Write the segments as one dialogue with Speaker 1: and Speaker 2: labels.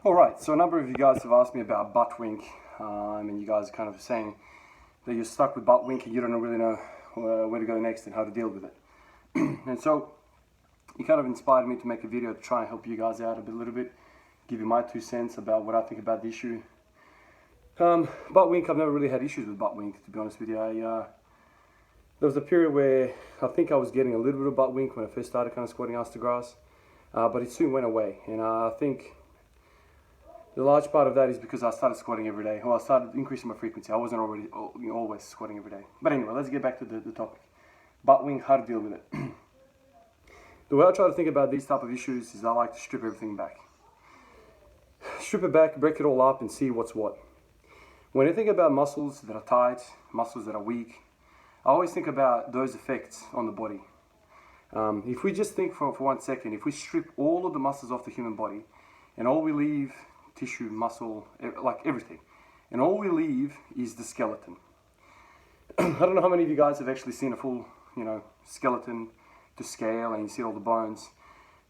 Speaker 1: Alright, so a number of you guys have asked me about butt wink, and you guys are kind of saying that you're stuck with butt wink and you don't really know where to go next and how to deal with it. And so, it kind of inspired me to make a video to try and help you guys out a little bit, give you my 2 cents about what I think about the issue. Butt wink, I've never really had issues with butt wink, to be honest with you. There was a period where I think I was getting a little bit of butt wink when I first started kind of squatting ass to grass, but it soon went away, and I think the large part of that is because I started squatting every day, or I started increasing my frequency. I wasn't already always squatting every day. But anyway, let's get back to the topic. Butt wink, how to deal with it. The way I try to think about these type of issues is I like to strip everything back. Strip it back, break it all up, and see what's what. When I think about muscles that are tight, muscles that are weak, I always think about those effects on the body. If we just think for 1 second, if we strip all of the muscles off the human body, and all we leave tissue, muscle, like everything, and all we leave is the skeleton. I don't know how many of you guys have actually seen a full, skeleton to scale and you see all the bones,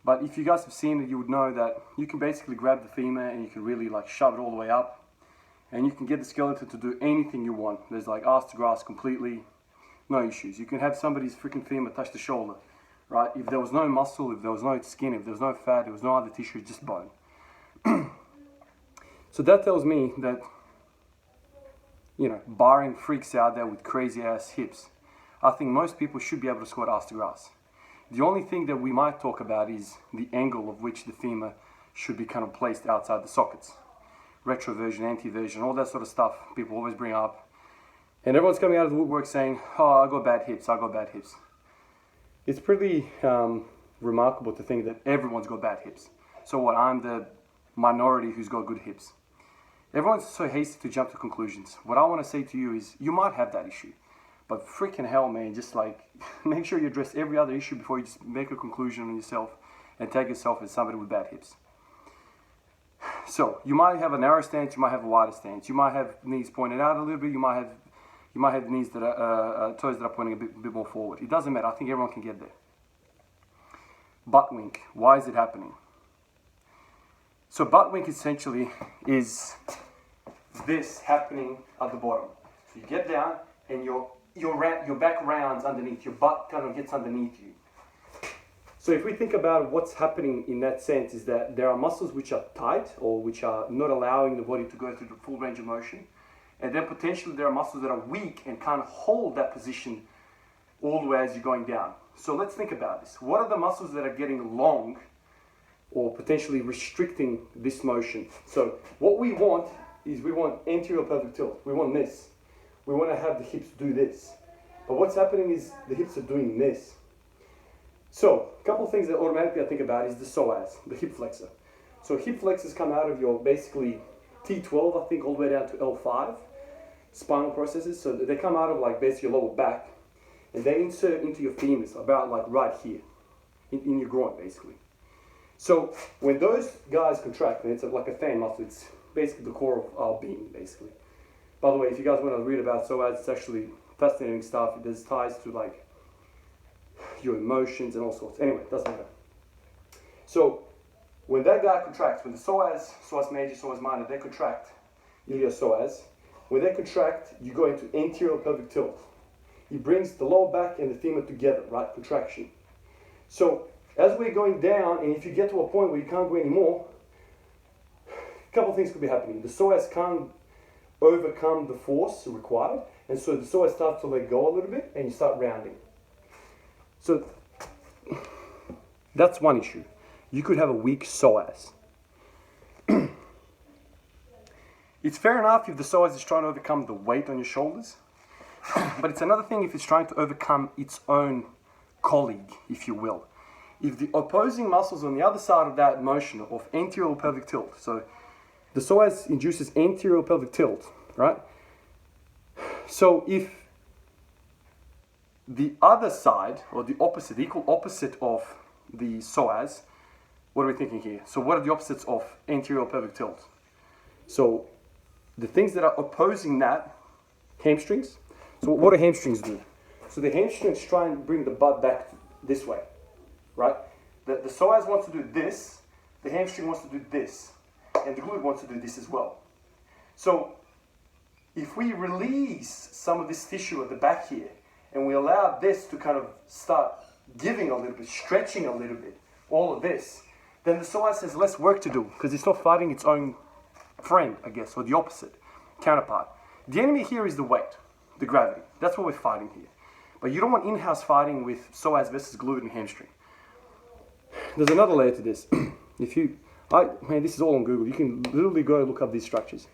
Speaker 1: but if you guys have seen it, you would know that you can basically grab the femur and you can really shove it all the way up, and you can get the skeleton to do anything you want. There's ass to grass completely, no issues. You can have somebody's freaking femur touch the shoulder, right? If there was no muscle, if there was no skin, if there was no fat, there was no other tissue, just bone. So that tells me that, barring freaks out there with crazy ass hips, I think most people should be able to squat ass to grass. The only thing that we might talk about is the angle of which the femur should be kind of placed outside the sockets. Retroversion, anteversion, all that sort of stuff people always bring up. And everyone's coming out of the woodwork saying, oh, I got bad hips, I got bad hips. It's pretty remarkable to think that everyone's got bad hips. So what, I'm the minority who's got good hips. Everyone's so hasty to jump to conclusions. What I want to say to you is, you might have that issue, but freaking hell, man, just make sure you address every other issue before you just make a conclusion on yourself and tag yourself as somebody with bad hips. So, you might have a narrow stance, you might have a wider stance, you might have knees pointed out a little bit, you might have knees that are, toes that are pointing a bit more forward. It doesn't matter, I think everyone can get there. Butt wink, why is it happening? So butt wink essentially is this happening at the bottom. So you get down and your back rounds underneath, your butt kind of gets underneath you. So if we think about what's happening in that sense is that there are muscles which are tight or which are not allowing the body to go through the full range of motion. And then potentially there are muscles that are weak and can't hold that position all the way as you're going down. So let's think about this. What are the muscles that are getting long or potentially restricting this motion? So what we want is we want anterior pelvic tilt. We want this. We want to have the hips do this. But what's happening is the hips are doing this. So a couple of things that automatically I think about is the psoas, the hip flexor. So hip flexors come out of your basically T12, I think, all the way down to L5 spinal processes. So they come out of basically your lower back and they insert into your femurs about right here in your groin basically. So when those guys contract, and it's like a fan muscle, it's basically the core of our being, basically. By the way, if you guys want to read about psoas, it's actually fascinating stuff. There's ties to your emotions and all sorts. Anyway, it doesn't matter. So when that guy contracts, when the psoas major, psoas minor, they contract, iliopsoas. When they contract, you go into anterior pelvic tilt. He brings the lower back and the femur together, right? Contraction. So as we're going down, and if you get to a point where you can't go anymore, a couple of things could be happening. The psoas can't overcome the force required, and so the psoas starts to let go a little bit, and you start rounding. So that's one issue. You could have a weak psoas. It's fair enough if the psoas is trying to overcome the weight on your shoulders, but it's another thing if it's trying to overcome its own colleague, if you will. If the opposing muscles on the other side of that motion of anterior pelvic tilt, so the psoas induces anterior pelvic tilt, right? So if the other side, or the opposite, the equal opposite of the psoas, what are we thinking here? So what are the opposites of anterior pelvic tilt? So the things that are opposing that, hamstrings. So what do hamstrings do? So the hamstrings try and bring the butt back this way. Right? The psoas wants to do this, the hamstring wants to do this. and the glute wants to do this as well. So if we release some of this tissue at the back here, and we allow this to kind of start giving a little bit, stretching a little bit, all of this, then the psoas has less work to do because it's not fighting its own friend, I guess, or the opposite, counterpart. The enemy here is the weight, the gravity. That's what we're fighting here. But you don't want in-house fighting with psoas versus glute and hamstring. There's another layer to this. Man, this is all on Google. You can literally go look up these structures.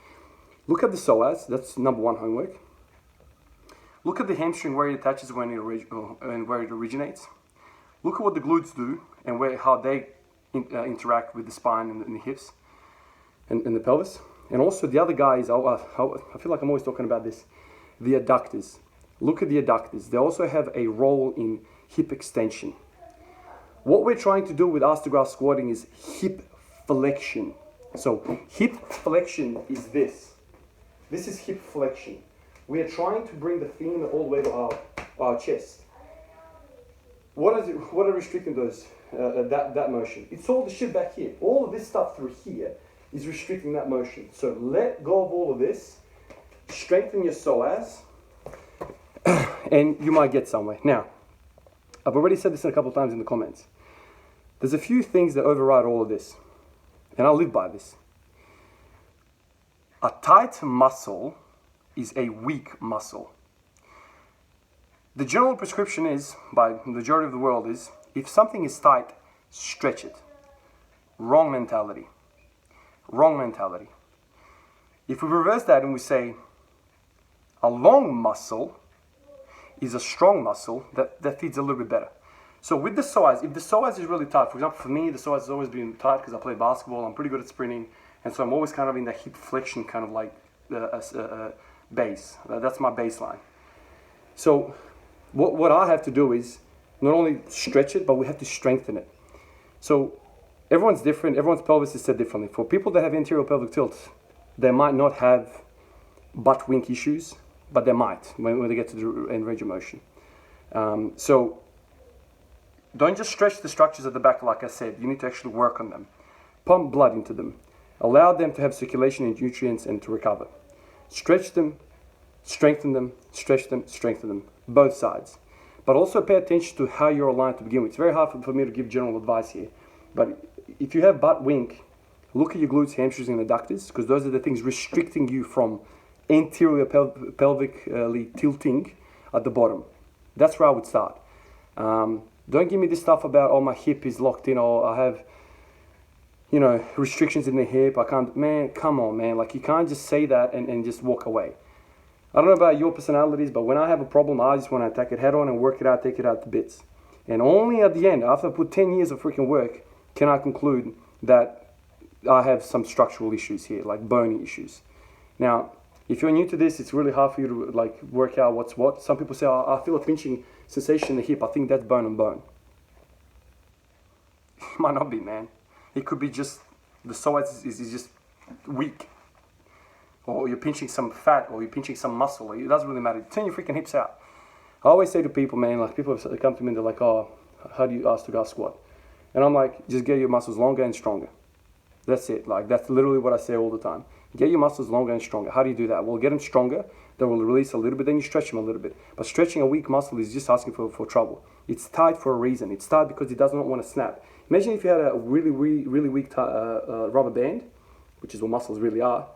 Speaker 1: Look at the psoas, that's number one homework. Look at the hamstring, where it attaches and where it originates. Look at what the glutes do and how they interact with the spine and the hips and the pelvis. And also the other guy is, I feel like I'm always talking about this, the adductors. Look at the adductors. They also have a role in hip extension. What we're trying to do with arse to grass squatting is hip flexion. So hip flexion is this. This is hip flexion. We are trying to bring the femur all the way to our chest. What are restricting those that motion? It's all the shit back here. All of this stuff through here is restricting that motion. So let go of all of this, strengthen your psoas, and you might get somewhere. Now, I've already said this a couple of times in the comments. There's a few things that override all of this, and I live by this. A tight muscle is a weak muscle. The general prescription is, by the majority of the world, is if something is tight, stretch it. Wrong mentality. Wrong mentality. If we reverse that and we say a long muscle is a strong muscle, that feeds a little bit better. So with the psoas, if the psoas is really tight, for example, for me, the psoas has always been tight because I play basketball, I'm pretty good at sprinting, and so I'm always kind of in the hip flexion kind of like base. That's my baseline. So what I have to do is not only stretch it, but we have to strengthen it. So everyone's different, everyone's pelvis is set differently. For people that have anterior pelvic tilt, they might not have butt wink issues, but they might when they get to the end range of motion. So don't just stretch the structures at the back, like I said. You need to actually work on them. Pump blood into them. Allow them to have circulation and nutrients and to recover. Stretch them, strengthen them, stretch them, strengthen them. Both sides. But also pay attention to how you're aligned to begin with. It's very hard for me to give general advice here. But if you have butt wink, look at your glutes, hamstrings, and adductors, because those are the things restricting you from anterior pelvically tilting at the bottom. That's where I would start. Don't give me this stuff about, oh, my hip is locked in, or I have, restrictions in the hip. I can't, man, come on, man. Like, you can't just say that and just walk away. I don't know about your personalities, but when I have a problem, I just want to attack it head on and work it out, take it out to bits. And only at the end, after I put 10 years of freaking work, can I conclude that I have some structural issues here, like bony issues. Now, if you're new to this, it's really hard for you to work out what's what. Some people say, oh, I feel a pinching sensation in the hip. I think that's bone on bone. It might not be, man. It could be just the psoas is just weak. Or you're pinching some fat, or you're pinching some muscle. It doesn't really matter. Turn your freaking hips out. I always say to people, man, like people come to me and they're like, oh, how do you arse to grass squat? And I'm like, just get your muscles longer and stronger. That's it. Like, that's literally what I say all the time. Get your muscles longer and stronger. How do you do that? Well, get them stronger. They will release a little bit, then you stretch them a little bit. But stretching a weak muscle is just asking for trouble. It's tight for a reason. It's tight because it does not want to snap. Imagine if you had a really weak rubber band, which is what muscles really are,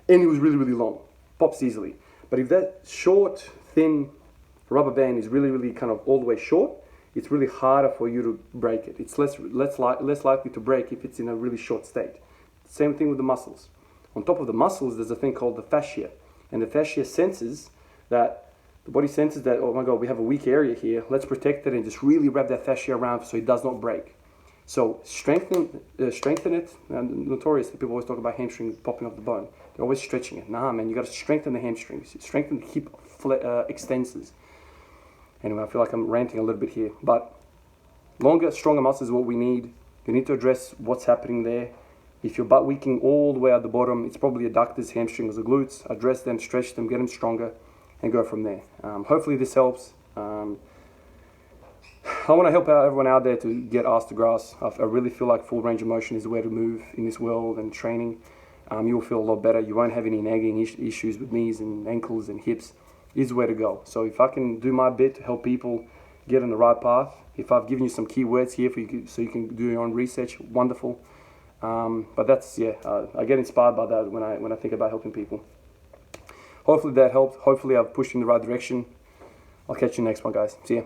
Speaker 1: and it was really, really long. Pops easily. But if that short, thin rubber band is really kind of all the way short, it's really harder for you to break it. It's less likely to break if it's in a really short state. Same thing with the muscles. On top of the muscles, there's a thing called the fascia. And the fascia senses that, the body senses that, oh my God, we have a weak area here. Let's protect it and just really wrap that fascia around so it does not break. So strengthen it. And notorious that people always talk about hamstrings popping off the bone. They're always stretching it. Nah, man, you got to strengthen the hamstrings. Strengthen the hip extensors. Anyway, I feel like I'm ranting a little bit here. But longer, stronger muscles is what we need. You need to address what's happening there. If you're butt weaking all the way at the bottom, it's probably adductors, hamstrings, or glutes. Address them, stretch them, get them stronger, and go from there. Hopefully this helps. I want to help out everyone out there to get arse to grass. I really feel like full range of motion is the way to move in this world and training. you'll feel a lot better. You won't have any nagging issues with knees and ankles and hips. Is where to go. So if I can do my bit to help people get on the right path, if I've given you some keywords here for you, so you can do your own research, wonderful. But that's, I get inspired by that when I think about helping people. Hopefully that helped. Hopefully I've pushed you in the right direction. I'll catch you next one, guys. See ya.